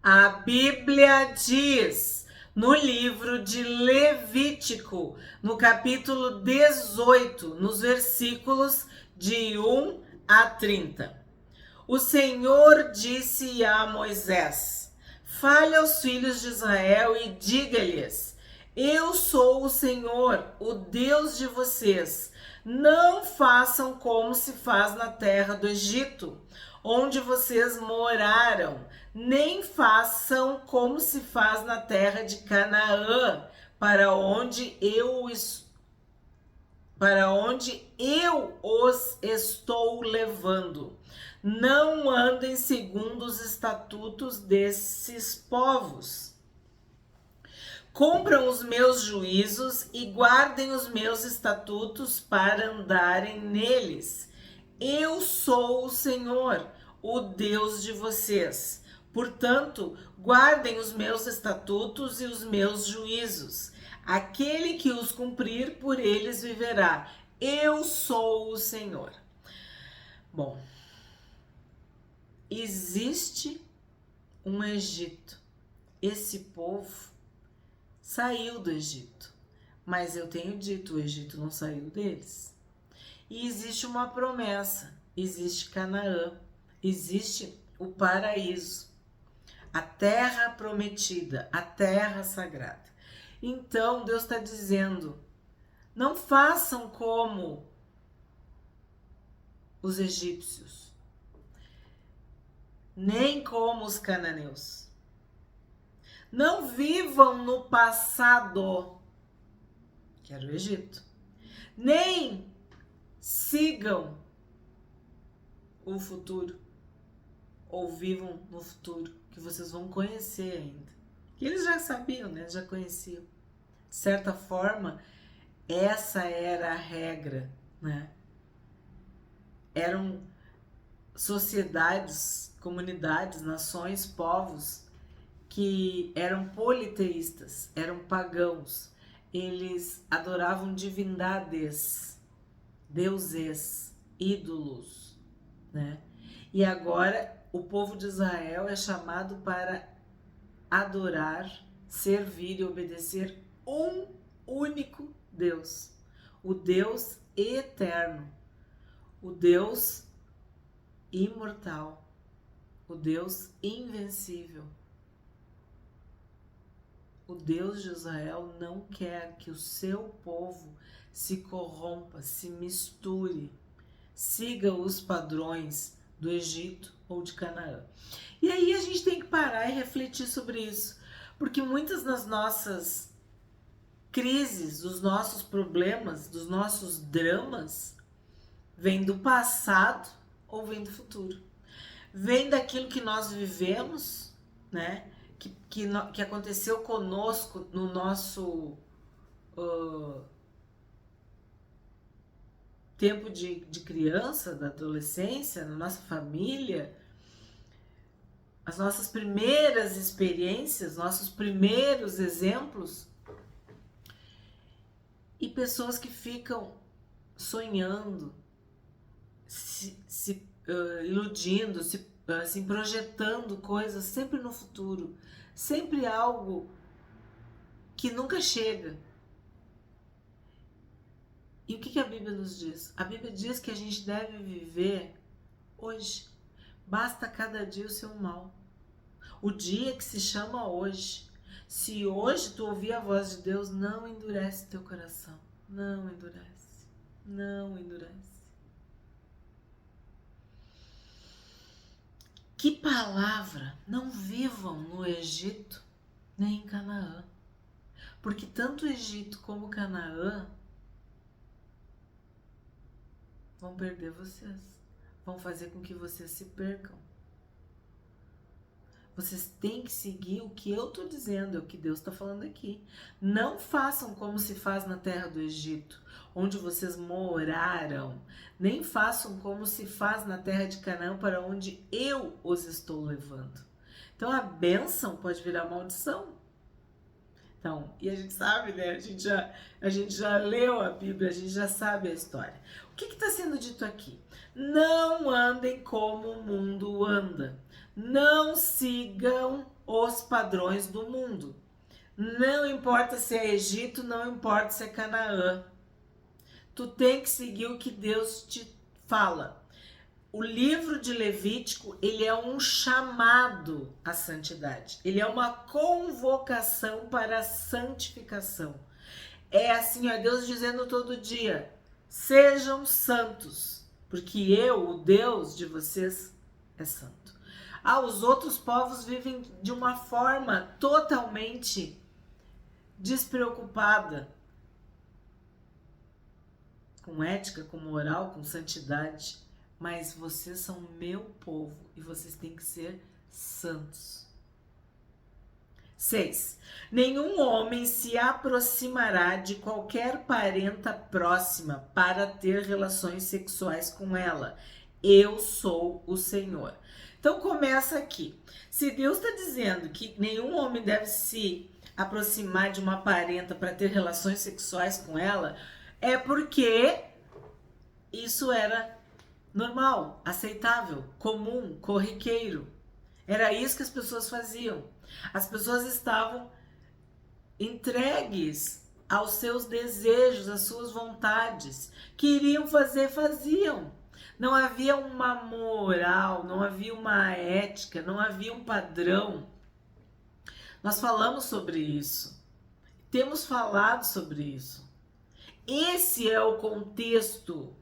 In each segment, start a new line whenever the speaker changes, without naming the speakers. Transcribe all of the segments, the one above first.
A Bíblia diz no livro de Levítico, no capítulo 18, nos versículos de 1 a 30. O Senhor disse a Moisés: fale aos filhos de Israel e diga-lhes: eu sou o Senhor, o Deus de vocês. Não façam como se faz na terra do Egito, onde vocês moraram, nem façam como se faz na terra de Canaã, para onde eu os estou levando. Não andem segundo os estatutos desses povos. Cumpram os meus juízos e guardem os meus estatutos para andarem neles. Eu sou o Senhor, o Deus de vocês. Portanto, guardem os meus estatutos e os meus juízos. Aquele que os cumprir, por eles viverá. Eu sou o Senhor. Bom, existe um Egito. Esse povo saiu do Egito, mas eu tenho dito, o Egito não saiu deles. E existe uma promessa, existe Canaã, existe o paraíso, a terra prometida, a terra sagrada. Então Deus está dizendo, não façam como os egípcios, nem como os cananeus. Não vivam no passado, que era o Egito, nem sigam o futuro, ou vivam no futuro, que vocês vão conhecer ainda. Que eles já sabiam, né? Já conheciam. De certa forma, essa era a regra, né? Eram sociedades, comunidades, nações, povos que eram politeístas, eram pagãos. Eles adoravam divindades, deuses, ídolos, né? E agora o povo de Israel é chamado para adorar, servir e obedecer um único Deus, o Deus eterno, o Deus imortal, o Deus invencível. O Deus de Israel não quer que o seu povo se corrompa, se misture, siga os padrões do Egito ou de Canaã. E aí a gente tem que parar e refletir sobre isso, porque muitas das nossas crises, dos nossos problemas, dos nossos dramas, vêm do passado ou vêm do futuro. Vem daquilo que nós vivemos, né? Que aconteceu conosco no nosso tempo de criança, da adolescência, na nossa família, as nossas primeiras experiências, nossos primeiros exemplos, e pessoas que ficam sonhando, se iludindo, se projetando coisas sempre no futuro, sempre algo que nunca chega. E o que a Bíblia nos diz? A Bíblia diz que a gente deve viver hoje. Basta cada dia o seu mal. O dia que se chama hoje. Se hoje tu ouvir a voz de Deus, não endurece teu coração. Não endurece. Não endurece. Que palavra! Não vivam no Egito nem em Canaã. Porque tanto o Egito como Canaã vão perder vocês. Vão fazer com que vocês se percam. Vocês têm que seguir o que eu estou dizendo, é o que Deus está falando aqui. Não façam como se faz na terra do Egito, onde vocês moraram. Nem façam como se faz na terra de Canaã, para onde eu os estou levando. Então a bênção pode virar maldição. Então, e a gente sabe, né? A gente já leu a Bíblia, a gente já sabe a história. O que está sendo dito aqui? Não andem como o mundo anda. Não sigam os padrões do mundo. Não importa se é Egito, não importa se é Canaã. Tu tem que seguir o que Deus te fala. O livro de Levítico, ele é um chamado à santidade. Ele é uma convocação para a santificação. É assim, ó, Deus dizendo todo dia: sejam santos, porque eu, o Deus de vocês, é santo. Os outros povos vivem de uma forma totalmente despreocupada, com ética, com moral, com santidade. Mas vocês são meu povo e vocês têm que ser santos. 6. Nenhum homem se aproximará de qualquer parenta próxima para ter relações sexuais com ela. Eu sou o Senhor. Então começa aqui. Se Deus está dizendo que nenhum homem deve se aproximar de uma parenta para ter relações sexuais com ela, é porque isso era normal, aceitável, comum, corriqueiro. Era isso que as pessoas faziam. As pessoas estavam entregues aos seus desejos, às suas vontades. Queriam fazer, faziam. Não havia uma moral, não havia uma ética, não havia um padrão. Nós falamos sobre isso. Temos falado sobre isso. Esse é o contexto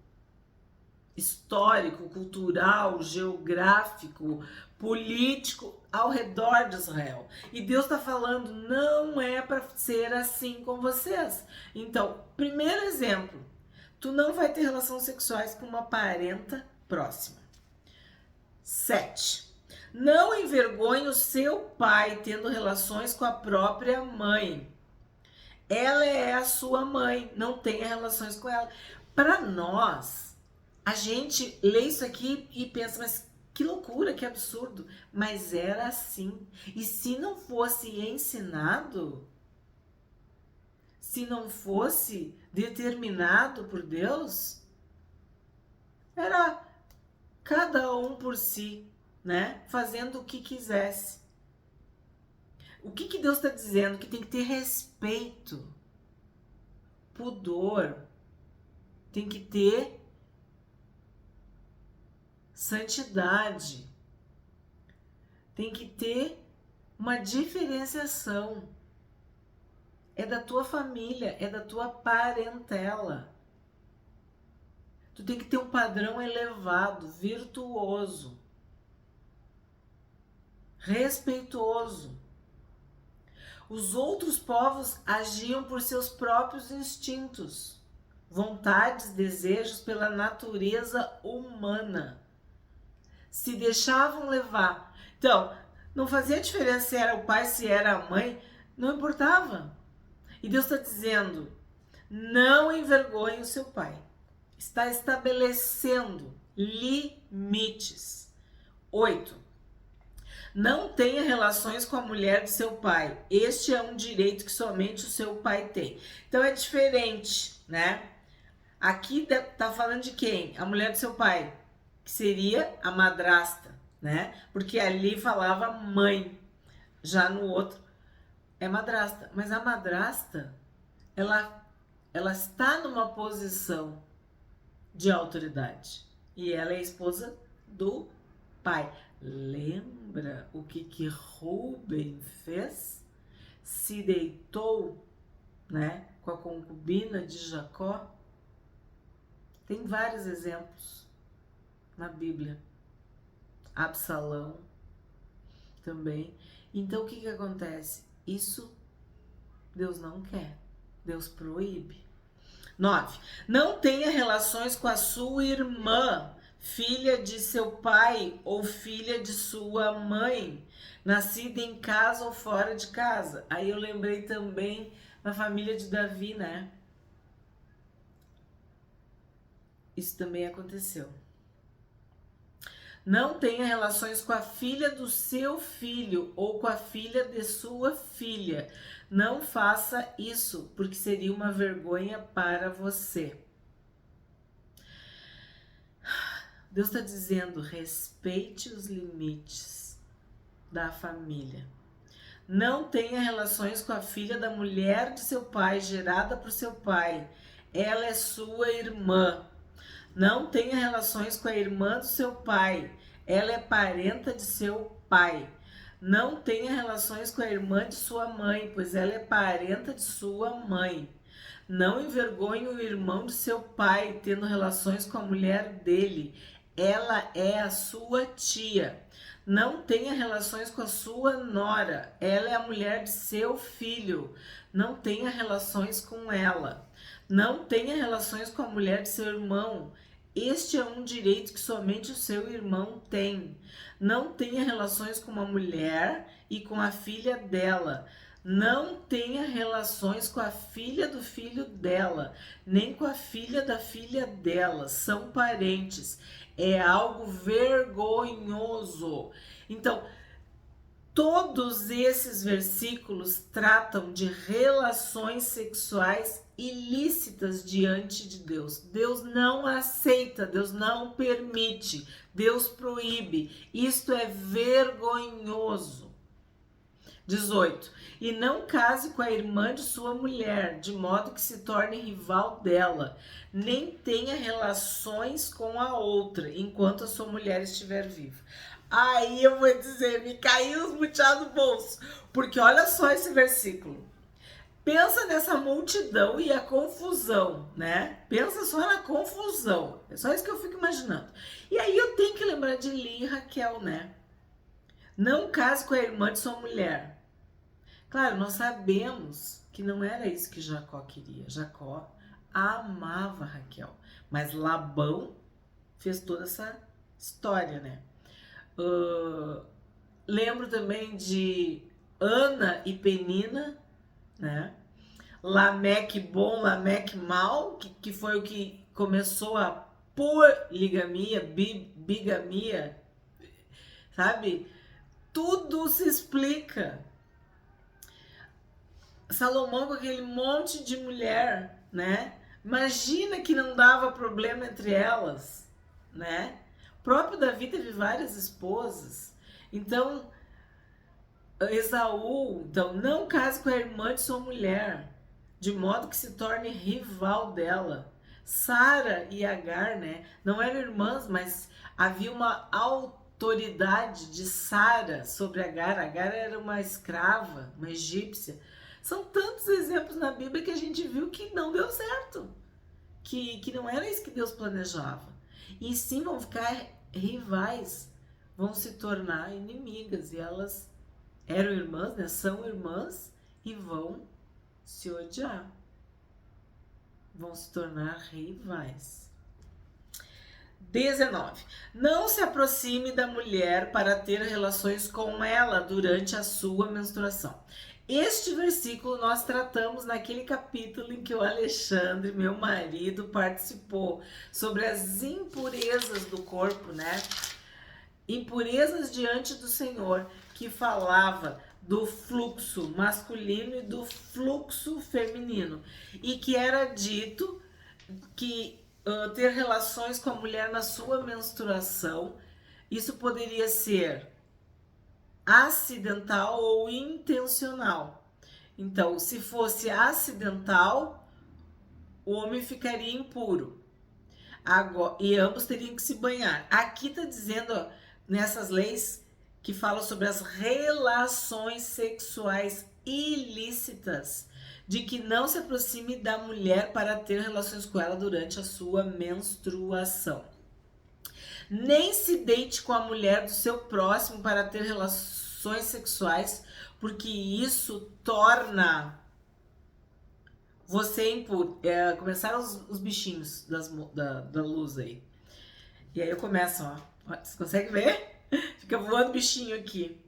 histórico, cultural, geográfico, político ao redor de Israel. E Deus está falando, não é para ser assim com vocês. Então, primeiro exemplo, tu não vai ter relações sexuais com uma parenta próxima. 7. Não envergonhe o seu pai tendo relações com a própria mãe. Ela é a sua mãe, não tenha relações com ela. Para nós, a gente lê isso aqui e pensa, mas que loucura, que absurdo. Mas era assim. E se não fosse ensinado, se não fosse determinado por Deus, era cada um por si, né? Fazendo o que quisesse. O que Deus está dizendo? Que tem que ter respeito, pudor, tem que ter santidade, tem que ter uma diferenciação. É da tua família, é da tua parentela. Tu tem que ter um padrão elevado, virtuoso, respeitoso. Os outros povos agiam por seus próprios instintos, vontades, desejos pela natureza humana. Se deixavam levar. Então, não fazia diferença se era o pai, se era a mãe, não importava. E Deus está dizendo, não envergonhe o seu pai. Está estabelecendo limites. 8. Não tenha relações com a mulher de seu pai. Este é um direito que somente o seu pai tem. Então é diferente, né? Aqui tá falando de quem? A mulher do seu pai, que seria a madrasta, né? Porque ali falava mãe, já no outro é madrasta. Mas a madrasta, ela está numa posição de autoridade e ela é esposa do pai. Lembra o que Rúben fez? Se deitou, né, com a concubina de Jacó? Tem vários exemplos na Bíblia. Absalão também. Então o que acontece? Isso Deus não quer. Deus proíbe. 9. Não tenha relações com a sua irmã, filha de seu pai ou filha de sua mãe, nascida em casa ou fora de casa. Aí eu lembrei também da família de Davi, né? Isso também aconteceu. Não tenha relações com a filha do seu filho ou com a filha de sua filha. Não faça isso, porque seria uma vergonha para você. Deus está dizendo, respeite os limites. da família. Não tenha relações com a filha da mulher de seu pai, gerada por seu pai. Ela é sua irmã. Não tenha relações com a irmã do seu pai. Ela é parenta de seu pai. Não tenha relações com a irmã de sua mãe, pois ela é parenta de sua mãe. Não envergonhe o irmão de seu pai, tendo relações com a mulher dele. Ela é a sua tia. Não tenha relações com a sua nora. Ela é a mulher de seu filho. Não tenha relações com ela. Não tenha relações com a mulher de seu irmão. Este é um direito que somente o seu irmão tem. Não tenha relações com uma mulher e com a filha dela. Não tenha relações com a filha do filho dela, nem com a filha da filha dela. São parentes. É algo vergonhoso. Então, todos esses versículos tratam de relações sexuais ilícitas diante de Deus. Deus não aceita, Deus não permite, Deus proíbe. Isto é vergonhoso. 18. E não case com a irmã de sua mulher, de modo que se torne rival dela, nem tenha relações com a outra, enquanto a sua mulher estiver viva. Aí eu vou dizer, me caiu os buchados do bolso, porque olha só esse versículo. Pensa nessa multidão e a confusão, né? Pensa só na confusão, é só isso que eu fico imaginando. E aí eu tenho que lembrar de Lia e Raquel, né? Não case com a irmã de sua mulher. Claro, nós sabemos que não era isso que Jacó queria. Jacó amava Raquel, mas Labão fez toda essa história, né? Lembro também de Ana e Penina, né? Lameque bom, Lameque mal, que foi o que começou a poligamia, bigamia, sabe? Tudo se explica. Salomão com aquele monte de mulher, né? Imagina que não dava problema entre elas, né? O próprio Davi teve várias esposas. Então, Esaú, então, não case com a irmã de sua mulher, de modo que se torne rival dela. Sara e Agar, né? Não eram irmãs, mas havia uma autoridade de Sara sobre Agar. Agar era uma escrava, uma egípcia. São tantos exemplos na Bíblia que a gente viu que não deu certo. Que não era isso que Deus planejava. E sim vão ficar rivais, vão se tornar inimigas. E elas eram irmãs, né? São irmãs e vão se odiar. Vão se tornar rivais. 19. Não se aproxime da mulher para ter relações com ela durante a sua menstruação. Este versículo nós tratamos naquele capítulo em que o Alexandre, meu marido, participou sobre as impurezas do corpo, né? Impurezas diante do Senhor, que falava do fluxo masculino e do fluxo feminino. E que era dito que ter relações com a mulher na sua menstruação, isso poderia ser acidental ou intencional. Então, se fosse acidental, o homem ficaria impuro. Agora, e ambos teriam que se banhar. Aqui está dizendo, ó, nessas leis que falam sobre as relações sexuais ilícitas, de que não se aproxime da mulher para ter relações com ela durante a sua menstruação. Nem se deite com a mulher do seu próximo para ter relações sexuais, porque isso torna você impuro. Começaram os bichinhos da luz aí. E aí eu começo, ó. Você consegue ver? Fica voando bichinho aqui.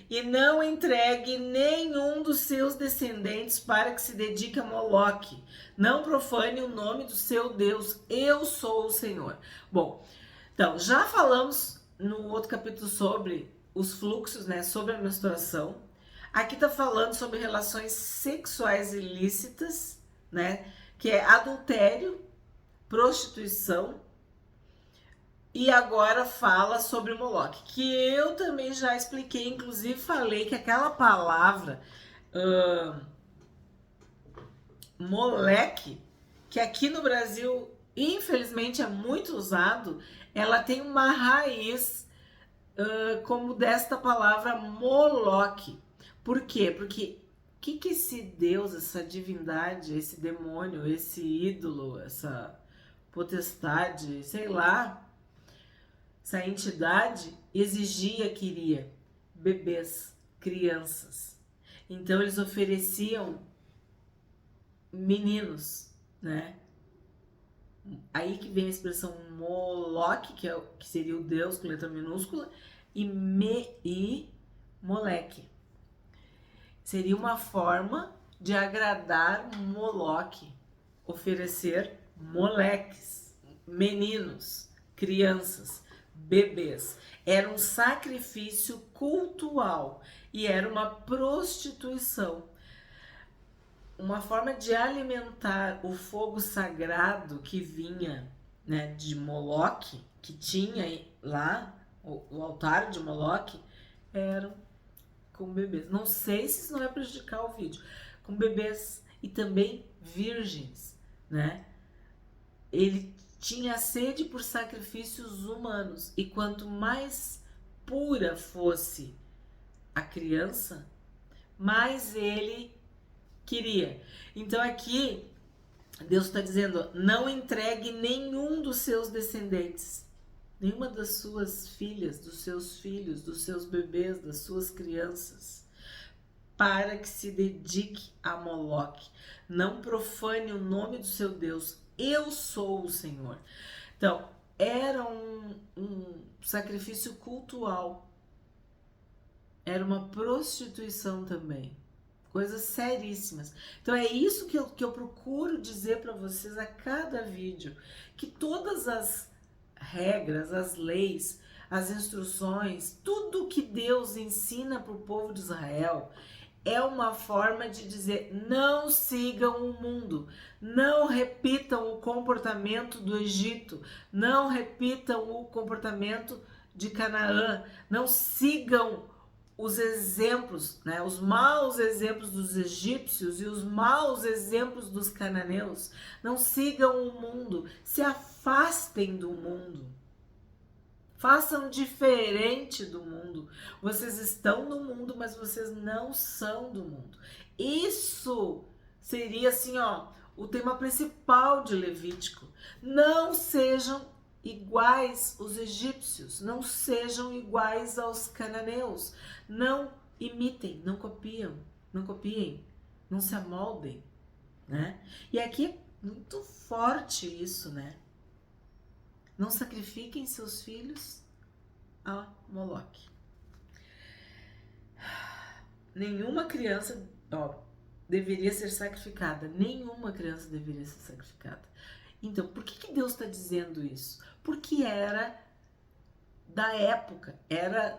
E não entregue nenhum dos seus descendentes para que se dedique a Moloque. Não profane o nome do seu Deus. Eu sou o Senhor. Bom, então, já falamos no outro capítulo sobre os fluxos, né? Sobre a menstruação. Aqui tá falando sobre relações sexuais ilícitas, né? Que é adultério, prostituição, E agora fala sobre Moloque, que eu também já expliquei, inclusive falei que aquela palavra moleque, que aqui no Brasil, infelizmente, é muito usado, ela tem uma raiz como desta palavra Moloque. Por quê? Porque o que esse Deus, essa divindade, esse demônio, esse ídolo, essa potestade, sei lá, essa entidade exigia, queria bebês, crianças. Então eles ofereciam meninos, né? Aí que vem a expressão Moloque, que seria o Deus com letra minúscula, e Moleque. Seria uma forma de agradar Moloque, oferecer moleques, meninos, crianças, bebês. Era um sacrifício cultual e era uma prostituição. Uma forma de alimentar o fogo sagrado que vinha, né, de Moloque, que tinha lá, o altar de Moloque, eram com bebês. Não sei se isso não vai prejudicar o vídeo. Com bebês e também virgens, né? Ele tinha sede por sacrifícios humanos. E quanto mais pura fosse a criança, mais ele queria. Então aqui Deus está dizendo: não entregue nenhum dos seus descendentes, nenhuma das suas filhas, dos seus filhos, dos seus bebês, das suas crianças, para que se dedique a Moloque. Não profane o nome do seu Deus. Eu sou o Senhor. Então, era um sacrifício cultual. Era uma prostituição também. Coisas seríssimas. Então é isso que eu procuro dizer para vocês a cada vídeo. Que todas as regras, as leis, as instruções, tudo que Deus ensina para o povo de Israel é uma forma de dizer: não sigam o mundo, não repitam o comportamento do Egito, não repitam o comportamento de Canaã, não sigam os exemplos, né, os maus exemplos dos egípcios e os maus exemplos dos cananeus. Não sigam o mundo, se afastem do mundo. Façam diferente do mundo. Vocês estão no mundo, mas vocês não são do mundo. Isso seria assim, ó, o tema principal de Levítico. Não sejam iguais os egípcios, não sejam iguais aos cananeus. Não imitem, não copiem, não se amoldem, né? E aqui é muito forte isso, né? Não sacrifiquem seus filhos a Moloque. Nenhuma criança, deveria ser sacrificada. Nenhuma criança deveria ser sacrificada. Então, por que Deus está dizendo isso? Porque era da época, era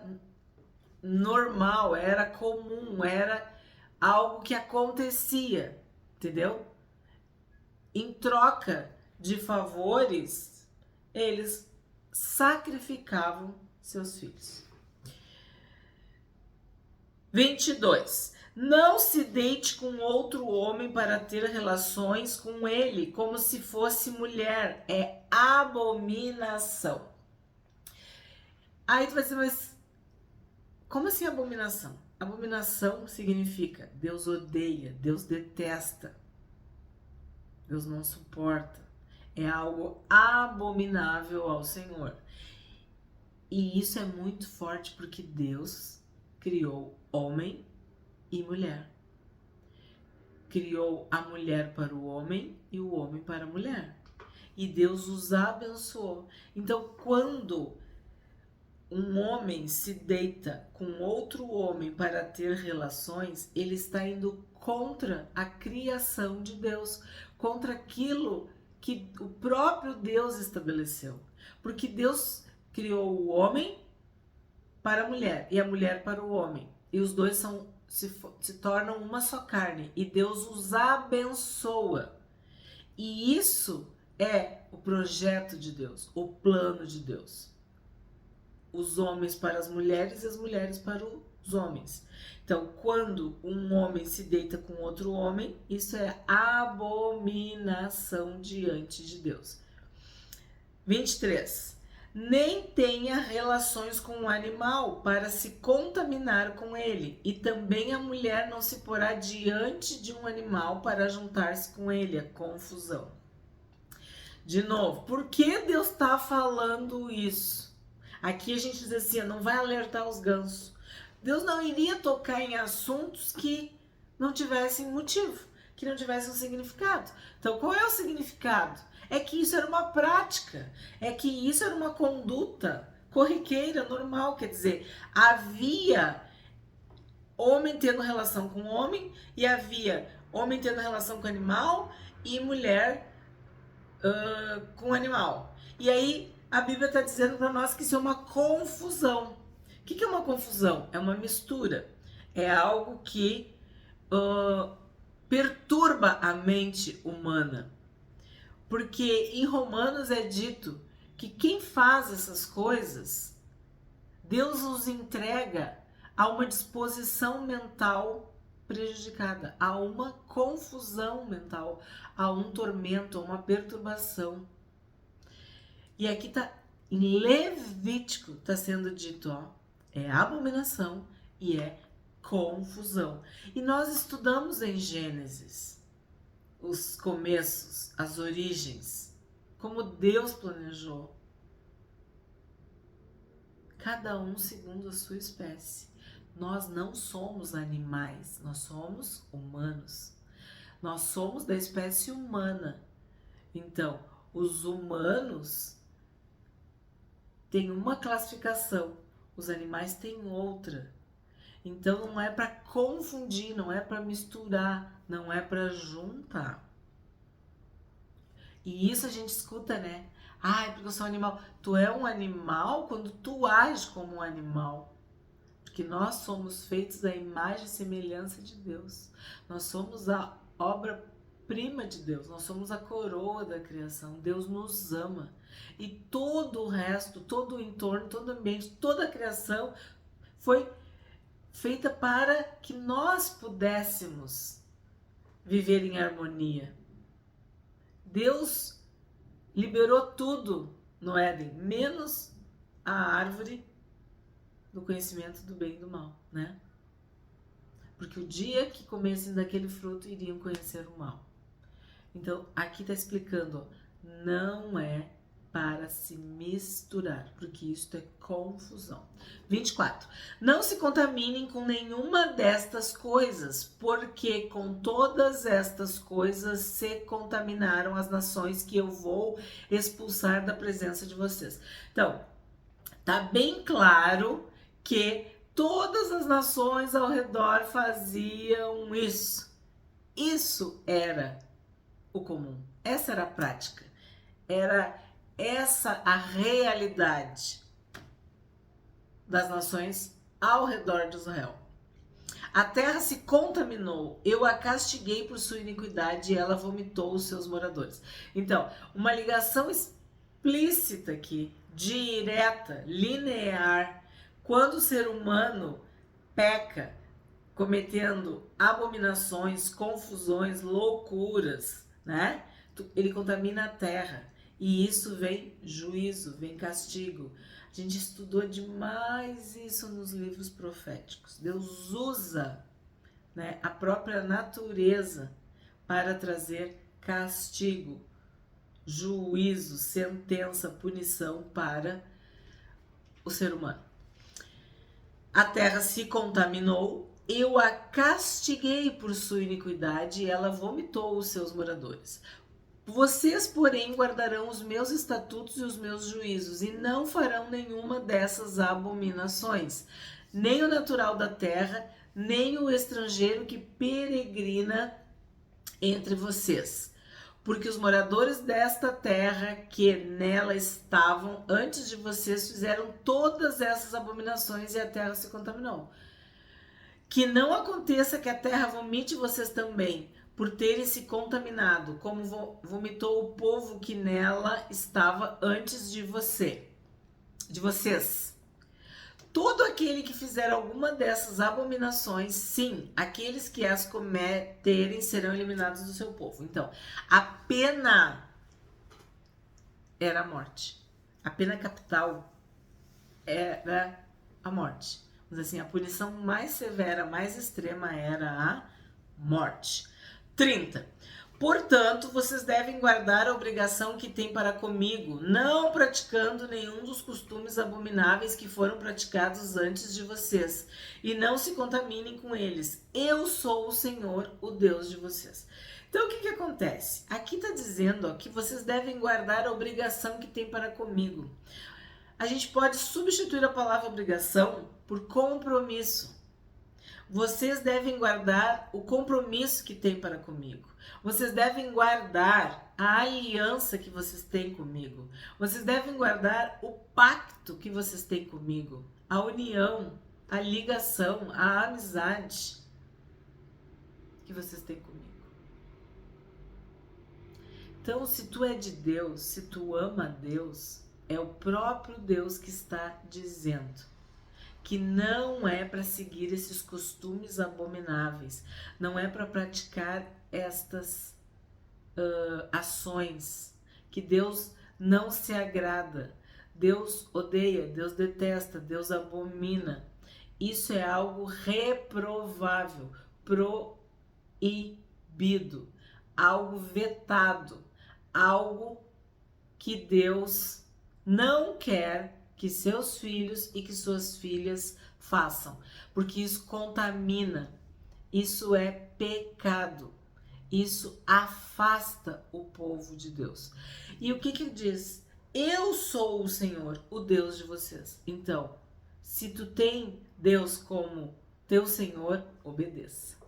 normal, era comum, era algo que acontecia, entendeu? Em troca de favores, eles sacrificavam seus filhos. 22. Não se deite com outro homem para ter relações com ele, como se fosse mulher. É abominação. Aí tu vai dizer, mas como assim abominação? Abominação significa Deus odeia, Deus detesta, Deus não suporta. É algo abominável ao Senhor. E isso é muito forte porque Deus criou homem e mulher. Criou a mulher para o homem e o homem para a mulher. E Deus os abençoou. Então, quando um homem se deita com outro homem para ter relações, ele está indo contra a criação de Deus, contra aquilo que o próprio Deus estabeleceu. Porque Deus criou o homem para a mulher e a mulher para o homem. E os dois se tornam uma só carne. E Deus os abençoa. E isso é o projeto de Deus, o plano de Deus. Os homens para as mulheres e as mulheres para os homens. Então, quando um homem se deita com outro homem, isso é abominação diante de Deus. 23. Nem tenha relações com um animal para se contaminar com ele, e também a mulher não se porá diante de um animal para juntar-se com ele, é confusão. De novo, por que Deus está falando isso? Aqui a gente diz assim, não vai alertar os gansos. Deus não iria tocar em assuntos que não tivessem motivo, que não tivessem um significado. Então, qual é o significado? É que isso era uma prática, é que isso era uma conduta corriqueira, normal. Quer dizer, havia homem tendo relação com homem e havia homem tendo relação com animal e mulher com animal. E aí a Bíblia está dizendo para nós que isso é uma confusão. O que é uma confusão? É uma mistura. É algo que perturba a mente humana. Porque em Romanos é dito que quem faz essas coisas, Deus os entrega a uma disposição mental prejudicada, a uma confusão mental, a um tormento, a uma perturbação. E aqui tá, em Levítico, está sendo dito, é abominação e é confusão. E nós estudamos em Gênesis os começos, as origens, como Deus planejou. Cada um segundo a sua espécie. Nós não somos animais, nós somos humanos. Nós somos da espécie humana. Então, os humanos têm uma classificação, os animais têm outra. Então, não é para confundir, não é para misturar, não é para juntar. E isso a gente escuta, né? Ai, porque eu sou um animal. Tu é um animal quando tu age como um animal. Porque nós somos feitos à imagem e semelhança de Deus. Nós somos a obra-prima de Deus. Nós somos a coroa da criação. Deus nos ama. E todo o resto, todo o entorno, todo o ambiente, toda a criação foi feita para que nós pudéssemos viver em harmonia. Deus liberou tudo no Éden, menos a árvore do conhecimento do bem e do mal, né? Porque o dia que comessem daquele fruto, iriam conhecer o mal. Então, aqui está explicando, não é para se misturar, porque isso é confusão. 24. Não se contaminem com nenhuma destas coisas, porque com todas estas coisas se contaminaram as nações que eu vou expulsar da presença de vocês. Então, tá bem claro que todas as nações ao redor faziam isso. Isso era o comum, essa era a prática, era essa a realidade das nações ao redor de Israel. A terra se contaminou, eu a castiguei por sua iniquidade e ela vomitou os seus moradores. Então, uma ligação explícita aqui, direta, linear, quando o ser humano peca, cometendo abominações, confusões, loucuras, né? Ele contamina a terra. E isso vem juízo, vem castigo. A gente estudou demais isso nos livros proféticos. Deus usa, né, a própria natureza para trazer castigo, juízo, sentença, punição para o ser humano. A terra se contaminou, eu a castiguei por sua iniquidade e ela vomitou os seus moradores. Vocês, porém, guardarão os meus estatutos e os meus juízos, e não farão nenhuma dessas abominações, nem o natural da terra, nem o estrangeiro que peregrina entre vocês. Porque os moradores desta terra que nela estavam antes de vocês fizeram todas essas abominações e a terra se contaminou. Que não aconteça que a terra vomite vocês também, por terem se contaminado, como vomitou o povo que nela estava antes de vocês. Todo aquele que fizer alguma dessas abominações, sim, aqueles que as cometerem serão eliminados do seu povo. Então, a pena era a morte. A pena capital era a morte. Mas assim, a punição mais severa, mais extrema era a morte. 30. Portanto, vocês devem guardar a obrigação que têm para comigo, não praticando nenhum dos costumes abomináveis que foram praticados antes de vocês, e não se contaminem com eles. Eu sou o Senhor, o Deus de vocês. Então, o que acontece? Aqui está dizendo que vocês devem guardar a obrigação que têm para comigo. A gente pode substituir a palavra obrigação por compromisso. Vocês devem guardar o compromisso que têm para comigo. Vocês devem guardar a aliança que vocês têm comigo. Vocês devem guardar o pacto que vocês têm comigo. A união, a ligação, a amizade que vocês têm comigo. Então, se tu é de Deus, se tu ama a Deus, é o próprio Deus que está dizendo que não é para seguir esses costumes abomináveis, não é para praticar estas ações que Deus não se agrada, Deus odeia, Deus detesta, Deus abomina. Isso é algo reprovável, proibido, algo vetado, algo que Deus não quer que seus filhos e que suas filhas façam, porque isso contamina, isso é pecado, isso afasta o povo de Deus. E o que ele diz? Eu sou o Senhor, o Deus de vocês. Então, se tu tem Deus como teu Senhor, obedeça.